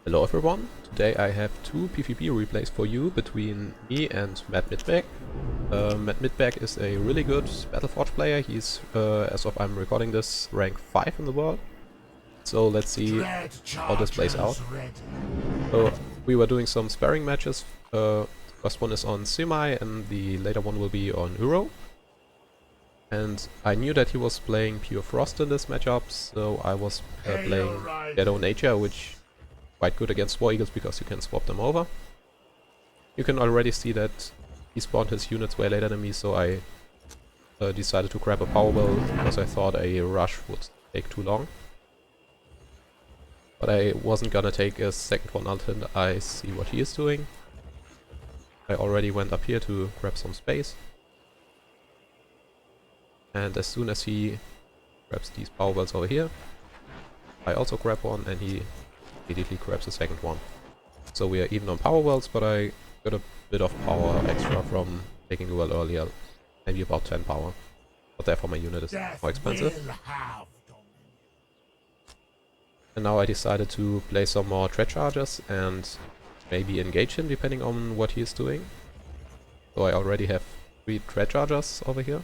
Hello everyone, today I have two PvP replays for you between me and matmicback. Matmicback is a really good Battleforge player. He's, as of I'm recording this, rank 5 in the world. So let's see how this plays out. So we were doing some sparring matches. The first one is on Simai and the later one will be on Uro. And I knew that he was playing Pure Frost in this matchup, so I was playing Shadow Nature, which quite good against War Eagles because you can swap them over. You can already see that he spawned his units way later than me, so I decided to grab a power well because I thought a rush would take too long. But I wasn't gonna take a second one until I see what he is doing. I already went up here to grab some space. And as soon as he grabs these power wells over here, I also grab one and he immediately grabs the second one. So we are even on power wells, but I got a bit of power extra from taking the well earlier, maybe about 10 power. But therefore my unit is more expensive. And now I decided to play some more threat charges and maybe engage him depending on what he is doing. So I already have 3 threat chargers over here.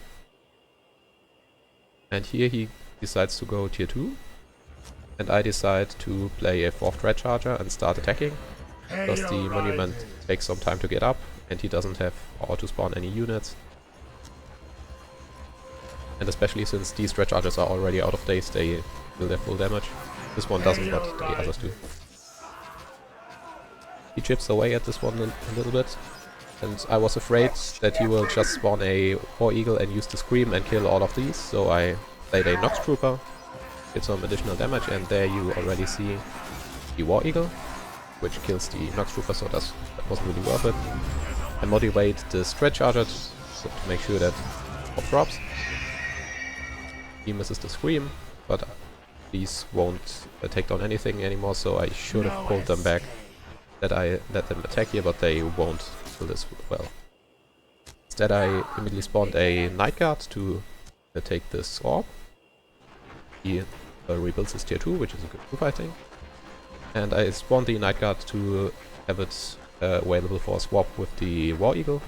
And here he decides to go tier 2. And I decide to play a 4th threat charger and start attacking. Because the monument takes some time to get up and he doesn't have power to spawn any units. And especially since these threat chargers are already out of days, they will their full damage. This one doesn't, but the others do. He chips away at this one a little bit. And I was afraid that he will just spawn a War Eagle and use the Scream and kill all of these, so I played a Nox Trooper, did some additional damage, and there you already see the War Eagle, which kills the Nox Trooper, so that wasn't really worth it. I motivate the Stretch Charger to make sure that pop drops. He misses the Scream, but these won't take down anything anymore, so I should have pulled them back. That I let them attack here, but they won't kill this well. Instead I immediately spawned a Night Guard to take this orb. He rebuilds his tier 2, which is a good move I think. And I spawned the Night Guard to have it available for a swap with the War Eagle.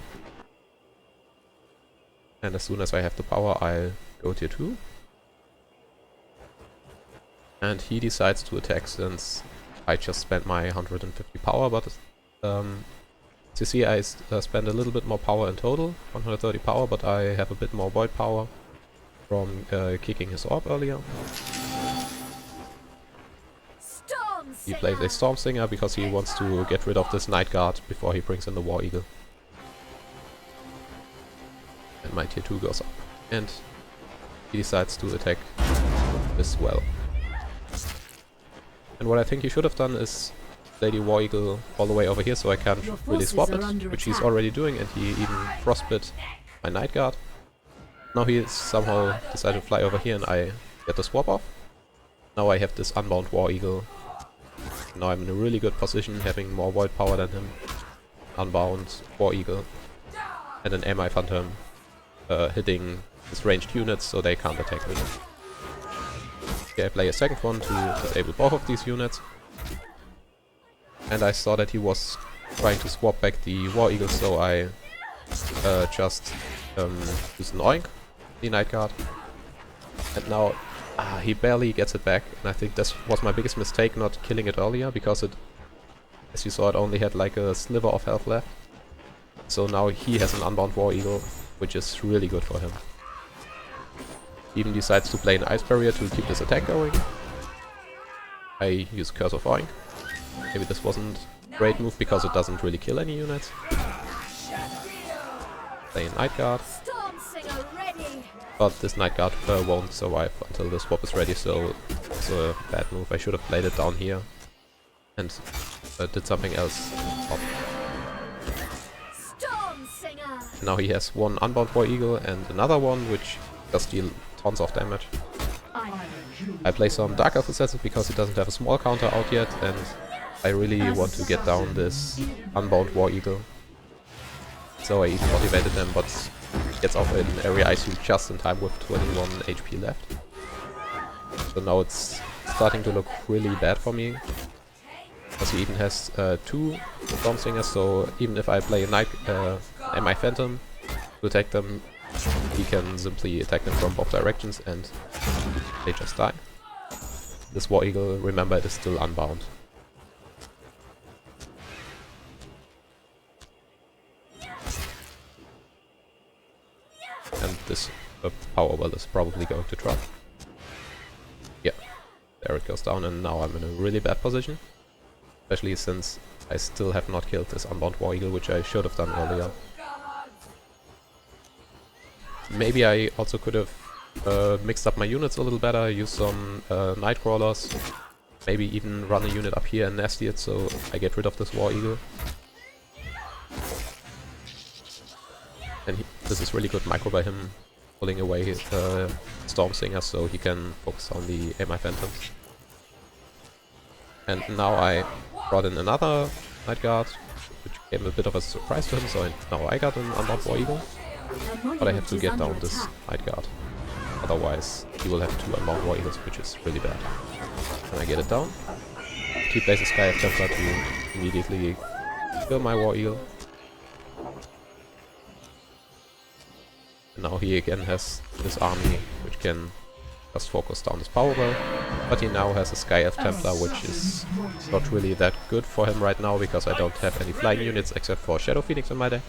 And as soon as I have the power I'll go tier 2. And he decides to attack since I just spent my 150 power, but as you see I spend a little bit more power in total, 130 power, but I have a bit more void power from kicking his orb earlier. He plays a Storm Singer because he wants to get rid of this Night Guard before he brings in the War Eagle. And my tier 2 goes up. And he decides to attack this well. And what I think he should have done is play the War Eagle all the way over here so I can't really swap it, which he's already doing, and he even frostbit my Night Guard. Now he somehow decided to fly over here and I get the swap off. Now I have this unbound War Eagle. Now I'm in a really good position, having more void power than him. Unbound War Eagle. And an MI Phantom hitting his ranged units so they can't attack me. Okay, I play a second one to disable both of these units. And I saw that he was trying to swap back the War Eagle, so I just used an Oink, the Night Guard. And now he barely gets it back, and I think this was my biggest mistake not killing it earlier, because it, as you saw, it only had like a sliver of health left. So now he has an unbound War Eagle, which is really good for him. He even decides to play an Ice Barrier to keep this attack going. I use Curse of Oink. Maybe this wasn't a great move because it doesn't really kill any units. Play a Night Guard. But this Night Guard won't survive until the swap is ready, so it's a bad move. I should have played it down here and did something else. Now he has one unbound War Eagle and another one, which does deal tons of damage. I play some Dark Elf Assassin because he doesn't have a small counter out yet, and I really want to get down this unbound War Eagle. So I even motivated them, but gets off an area ICU just in time with 21 HP left. So now it's starting to look really bad for me. Because he even has 2 Storm Singers, so even if I play a Night my Phantom to attack them, he can simply attack them from both directions and they just die. This War Eagle, remember, it is still unbound. And this power well is probably going to drop. Yeah, there it goes down, and now I'm in a really bad position. Especially since I still have not killed this unbound War Eagle, which I should have done earlier. Maybe I also could have mixed up my units a little better, use some Nightcrawlers, maybe even run a unit up here and nasty it so I get rid of this War Eagle. And this is really good micro by him, pulling away Storm Singers so he can focus on the My Phantoms. And now I brought in another Night Guard, which came a bit of a surprise to him, so now I got an unbound War Eagle. But I have to get down this Night Guard, otherwise he will have 2 unbound War Eagles, which is really bad. Can I get it down? He plays a Sky Templar to immediately kill my War Eagle. And now he again has this army, which can just focus down his power well, but he now has a Sky Elf Templar, which is not really that good for him right now, because I don't have any flying units except for Shadow Phoenix in my deck.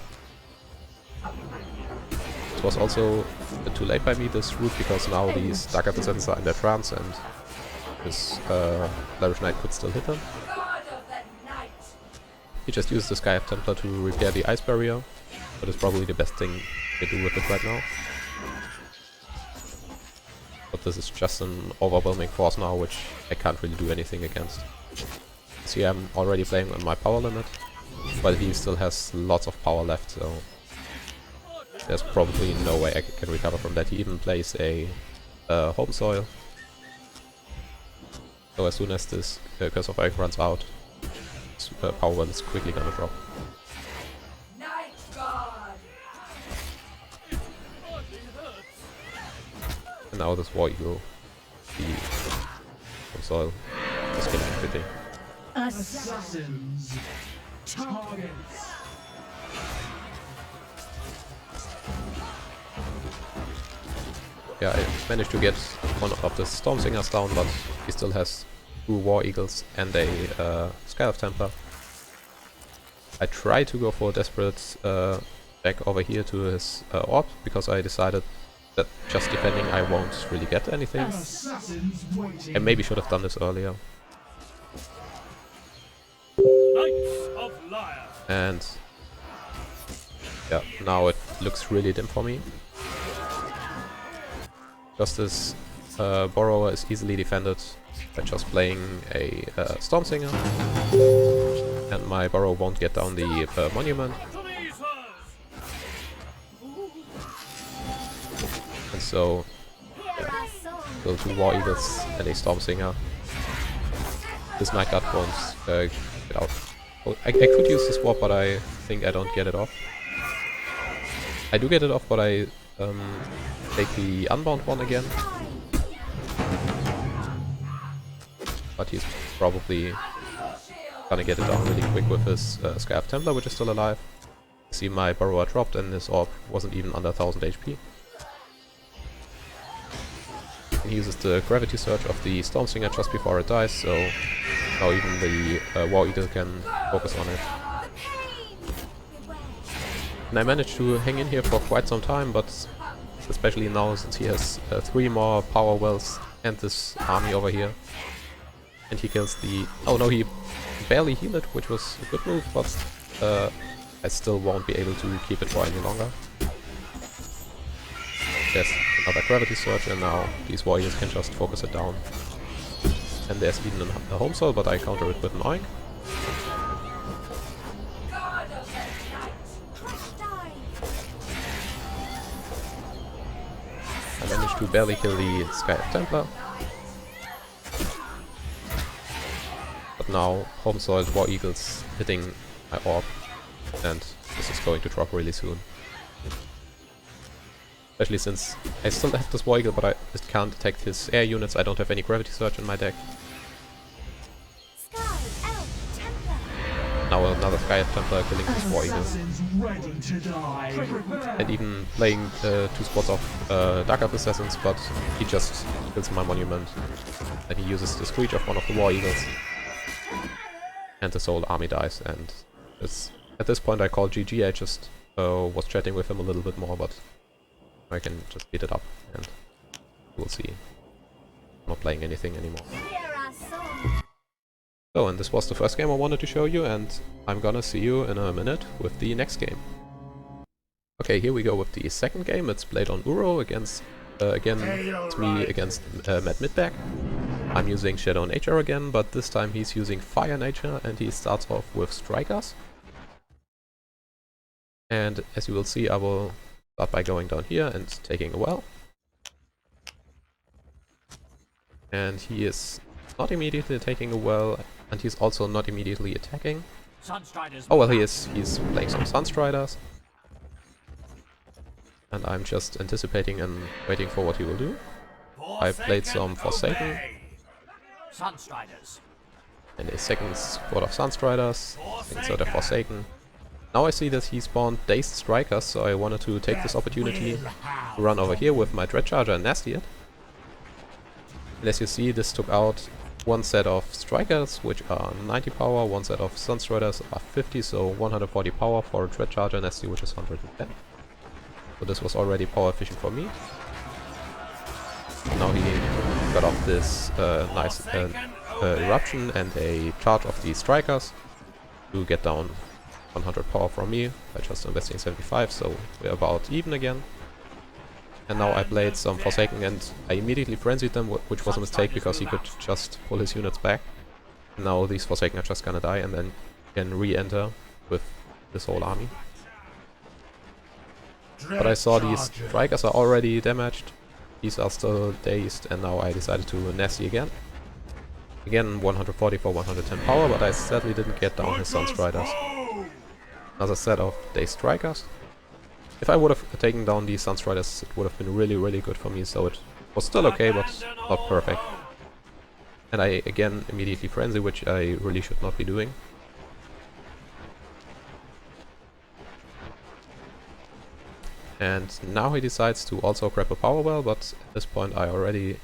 It was also too late by me, this route, because now these Dark Elf Assassins are in their trance and this Flourish Knight could still hit them. He just used the Sky Elf Templar to repair the ice barrier, but it's probably the best thing to do with it right now. But this is just an overwhelming force now, which I can't really do anything against. See, I'm already playing on my power limit, but he still has lots of power left, so there's probably no way I can recover from that. He even plays a Home Soil. So as soon as this Curse of Iron runs out, his power well is quickly gonna drop. And now this War Eagle, the Home Soil, is killing everything. Assassins, targets. Yeah, I managed to get one of the Storm Singers down, but he still has 2 War Eagles and a Sky Elf Templar. I tried to go for a desperate back over here to his orb, because I decided that just defending I won't really get anything. I maybe should have done this earlier. And yeah, now it looks really dim for me. Because this Borrower is easily defended by just playing a Storm Singer, and my Borrower won't get down the Monument. And so, yeah, 2 War Eagles and a Storm Singer. This Night Guard won't get out. Oh, I could use this swap, but I think I don't get it off. I do get it off, but I take the unbound one again. But he's probably gonna get it down really quick with his Sky Elf Templar, which is still alive. See, my Borrower dropped and his orb wasn't even under 1000 HP. And he uses the Gravity Surge of the Storm Singer just before it dies, so now even the War Eagle can focus on it. And I managed to hang in here for quite some time, but especially now since he has 3 more power wells and this army over here. And he kills the... oh no, he barely healed it, which was a good move, but I still won't be able to keep it for any longer. There's another Gravity Surge, and now these warriors can just focus it down. And there's even a Home Soul, but I counter it with an Oink. I managed to barely kill the Sky Elf Templar. But now Home Soil War Eagles hitting my orb, and this is going to drop really soon. Especially since I still have this War Eagle, but I just can't attack his air units. I don't have any Gravity Surge in my deck. now another Sky Templar killing his War Eagle. Assassins ready to die. And even playing 2 spots of Dark Elf Assassins, but he just kills my monument. And he uses the Screech of one of the War Eagles. And his whole army dies, and at this point I called GG. I just was chatting with him a little bit more, but I can just beat it up, and we'll see. I'm not playing anything anymore. So, and this was the first game I wanted to show you, and I'm gonna see you in a minute with the next game. Okay, here we go with the second game. It's played on Uro against, again, it's me against matmicback. I'm using Shadow Nature again, but this time he's using Fire Nature, and he starts off with Strikers. And as you will see, I will start by going down here and taking a well. And he is not immediately taking a well, and he's also not immediately attacking. Oh well, he's playing some Sunstriders. And I'm just anticipating and waiting for what he will do. I played some Forsaken. And a second squad of Sunstriders, so they're Forsaken. Now I see that he spawned Dazed Strikers, so I wanted to take this opportunity to run over here with my Dread Charger and nasty it. And as you see, this took out one set of Strikers, which are 90 power, one set of Sunstriders are 50, so 140 power for a Dread Charger nasty, which is 110. So this was already power efficient for me. Now he got off this nice eruption and a charge of the Strikers to get down 100 power from me by just investing 75, so we're about even again. And now I played some Forsaken and I immediately frenzied them, which was a mistake because he could just pull his units back. And now these Forsaken are just gonna die, and then can re-enter with this whole army. But I saw these Strikers are already damaged, these are still dazed, and now I decided to nasty again. Again 140 for 110 power, but I sadly didn't get down his Sunstriders. Another set of Dazed Strikers. If I would have taken down these Sunstriders, it would have been really, really good for me, so it was still okay, but not perfect. And I again immediately frenzy, which I really should not be doing. And now he decides to also grab a power well, but at this point I already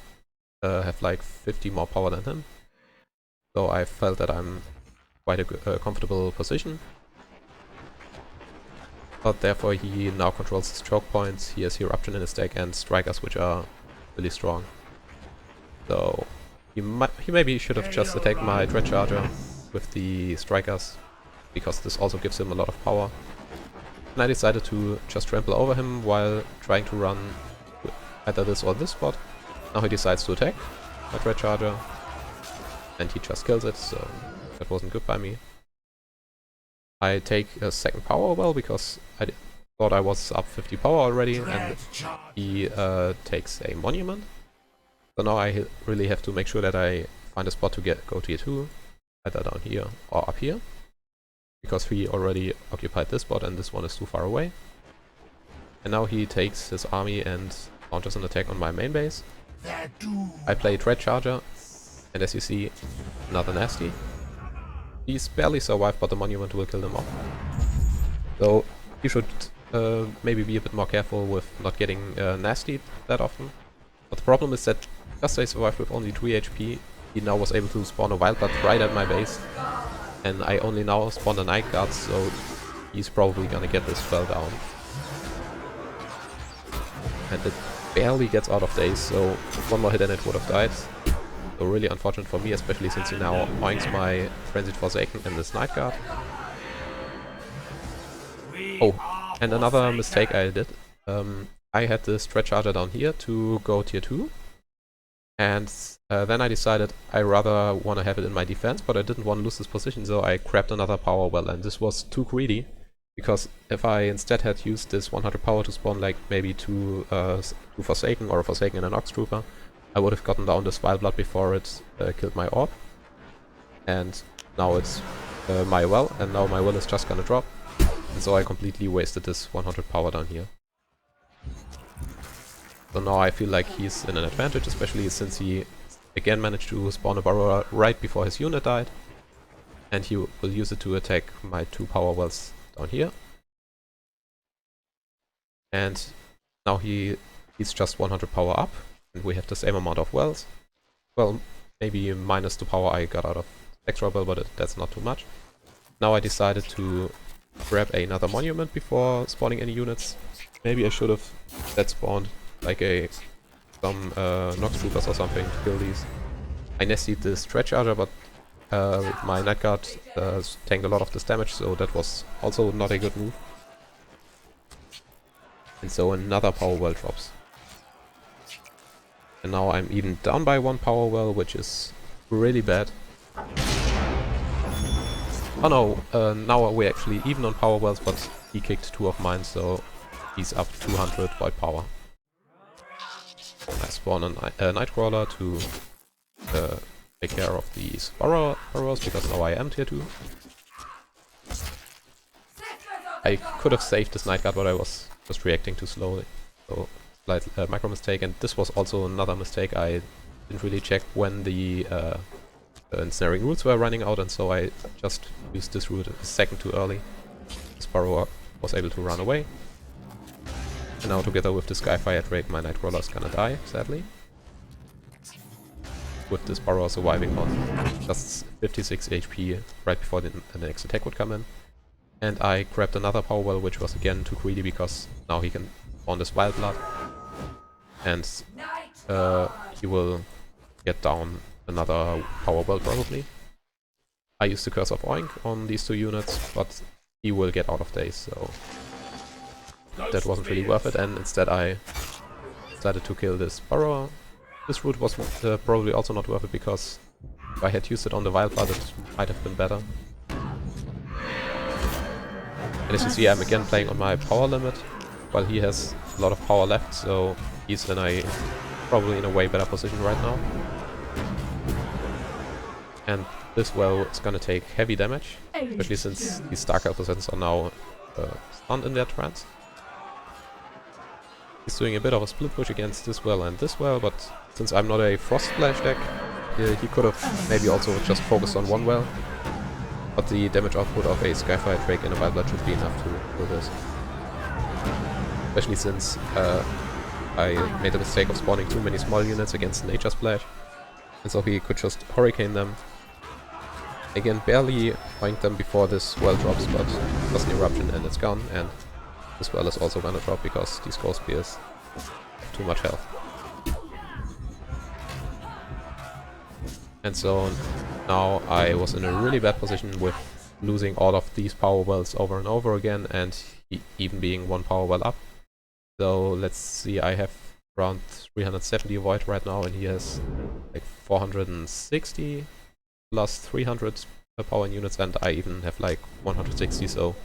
have like 50 more power than him. So I felt that I'm quite a comfortable position. But therefore he now controls his choke points, he has Eruption in his deck and Strikers, which are really strong. So he maybe should have just attacked my Dread Charger with the Strikers, because this also gives him a lot of power. And I decided to just trample over him while trying to run either this or this spot. Now he decides to attack my Dread Charger, and he just kills it, so that wasn't good by me. I take a second power well because I thought I was up 50 power already, and he takes a monument. So now I really have to make sure that I find a spot to go tier 2, either down here or up here, because he already occupied this spot and this one is too far away. And now he takes his army and launches an attack on my main base. I play Dread Charger, and as you see, another nasty. He's barely survived, but the monument will kill him off. So you should maybe be a bit more careful with not getting nasty that often. But the problem is that just I survived with only 3 HP, he now was able to spawn a Wild Blood right at my base. And I only now spawned a Night Guard, so he's probably gonna get this spell down. And it barely gets out of daze, so one more hit and it would have died. So really unfortunate for me, especially since he now oinks my Frenzied Forsaken and this Night Guard. Oh, and another mistake I did. I had this Dread Charger down here to go tier 2. And then I decided I rather want to have it in my defense, but I didn't want to lose this position, so I grabbed another power well, and this was too greedy. Because if I instead had used this 100 power to spawn like maybe two Forsaken or a Forsaken and an Ox Trooper, I would have gotten down this Wild Blood before it killed my orb. And now it's my well, and now my will is just gonna drop. And so I completely wasted this 100 power down here. So now I feel like he's in an advantage, especially since he again managed to spawn a Burrower right before his unit died. And he will use it to attack my 2 power wells down here. And now he's just 100 power up, and we have the same amount of wells. Well, maybe minus the power I got out of extra well, but that's not too much. Now I decided to grab another monument before spawning any units. Maybe I should have that spawned like some Nox Troopers or something to kill these. I nestied the Stretch Charger, but my Night Guard tanked a lot of this damage, so that was also not a good move. And so another power well drops. And now I'm even down by 1 power well, which is really bad. Oh no, now we're actually even on power wells, but he kicked 2 of mine, so he's up 200 void power. I spawn a Nightcrawler to take care of these burrows, because now I am tier 2. I could have saved this Night Guard, but I was just reacting too slowly. So, slight micro mistake, and this was also another mistake. I didn't really check when the ensnaring routes were running out, and so I just used this route a second too early. This burrower was able to run away. And now together with the Skyfire Drake, my Nightcrawler is gonna die, sadly. With this burrower surviving on just 56 HP right before the next attack would come in. And I grabbed another power well, which was again too greedy because now he can spawn this Wild Blood. And he will get down another power well probably. I used the Curse of Oink on these 2 units, but he will get out of days, so that wasn't really worth it, and instead I decided to kill this burrower. This route was probably also not worth it, because if I had used it on the Wild Blood it might have been better. And as you see, I'm again playing on my power limit, while he has a lot of power left, so he's probably in a way better position right now. And this well is gonna take heavy damage, especially since these Dark Elf Assassins are now stunned in their trance. He's doing a bit of a split push against this well and this well, but since I'm not a Frost Splash deck, he could have maybe also just focused on 1 well. But the damage output of a Skyfire Drake and a Wild Blood should be enough to do this. Especially since I made the mistake of spawning too many small units against Nature Splash. And so he could just Hurricane them. Again, barely oink them before this well drops, but just an eruption and it's gone. And this well is also gonna drop because these Ghost Spears have too much health. And so now I was in a really bad position with losing all of these power wells over and over again, and even being 1 power well up. So let's see, I have around 370 void right now, and he has like 460 plus 300 power in units, and I even have like 160, so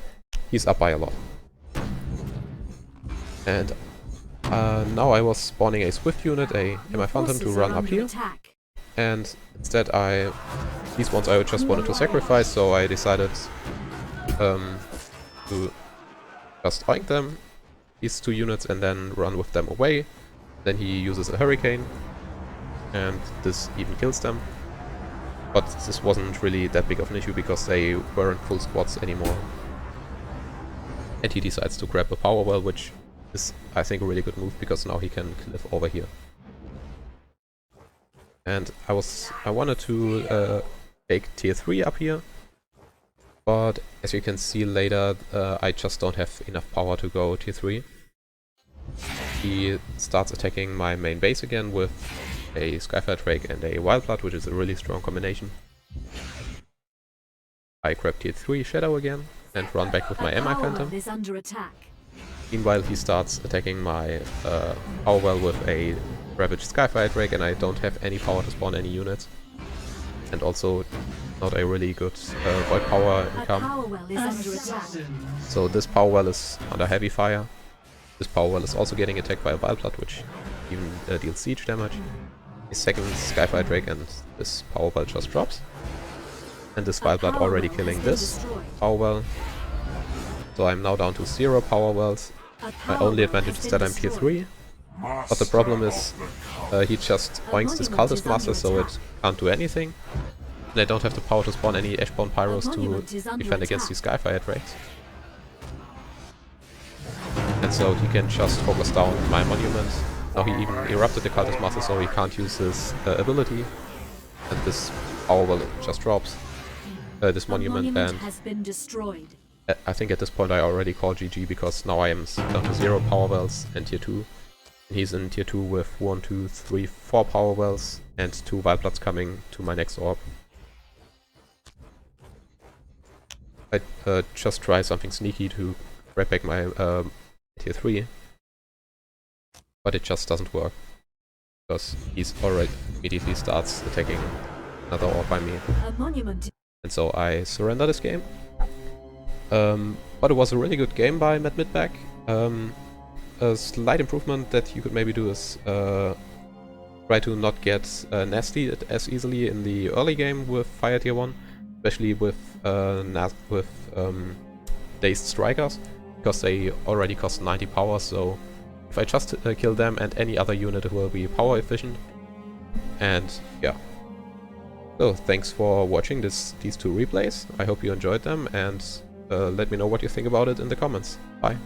he's up by a lot. And now I was spawning a Swift unit, a MI Phantom, to run up here. And instead these ones I just wanted to sacrifice, so I decided to just oink them, these 2 units, and then run with them away. Then he uses a Hurricane, and this even kills them. But this wasn't really that big of an issue because they weren't full squads anymore. And he decides to grab a power well, which is, I think, a really good move because now he can cliff over here. And I wanted to take tier 3 up here, but as you can see later, I just don't have enough power to go tier 3. He starts attacking my main base again with a Skyfire Drake and a Wild Blood, which is a really strong combination. I grab tier 3 Shadow again and run back with my MI Phantom. Meanwhile, he starts attacking my power well with a Ravaged Skyfire Drake, and I don't have any power to spawn any units. And also not a really good void power income. So this power well is under heavy fire. This power well is also getting attacked by a Wild Blood, which even deals siege damage. His second Skyfire Drake and this power well just drops. And this Wild Blood already killing this power well. So I'm now down to 0 power wells. My only advantage is that I'm tier 3. But the problem is he just oinks this Cultist Master, so it can't do anything. They don't have the power to spawn any Ashborn Pyros to defend against these Skyfire Drakes. And so he can just focus down my monument. Now he even erupted the Cultist Master, so he can't use his ability. And this power well just drops. This monument, and has been destroyed. I think at this point I already call GG, because now I am down to 0 power wells and tier 2. And he's in tier 2 with 1, 2, 3, 4 power wells and 2 Wildbloods coming to my next orb. I just try something sneaky to grab back my tier 3. But it just doesn't work. Because he's already immediately starts attacking another orb by me. A monument. And so I surrender this game. But it was a really good game by matmicback. A slight improvement that you could maybe do is try to not get nasty as easily in the early game with Fire Tier 1, especially with Dazed Strikers, because they already cost 90 power, so if I just kill them and any other unit, it will be power efficient. And yeah. So thanks for watching these 2 replays. I hope you enjoyed them, and let me know what you think about it in the comments. Bye.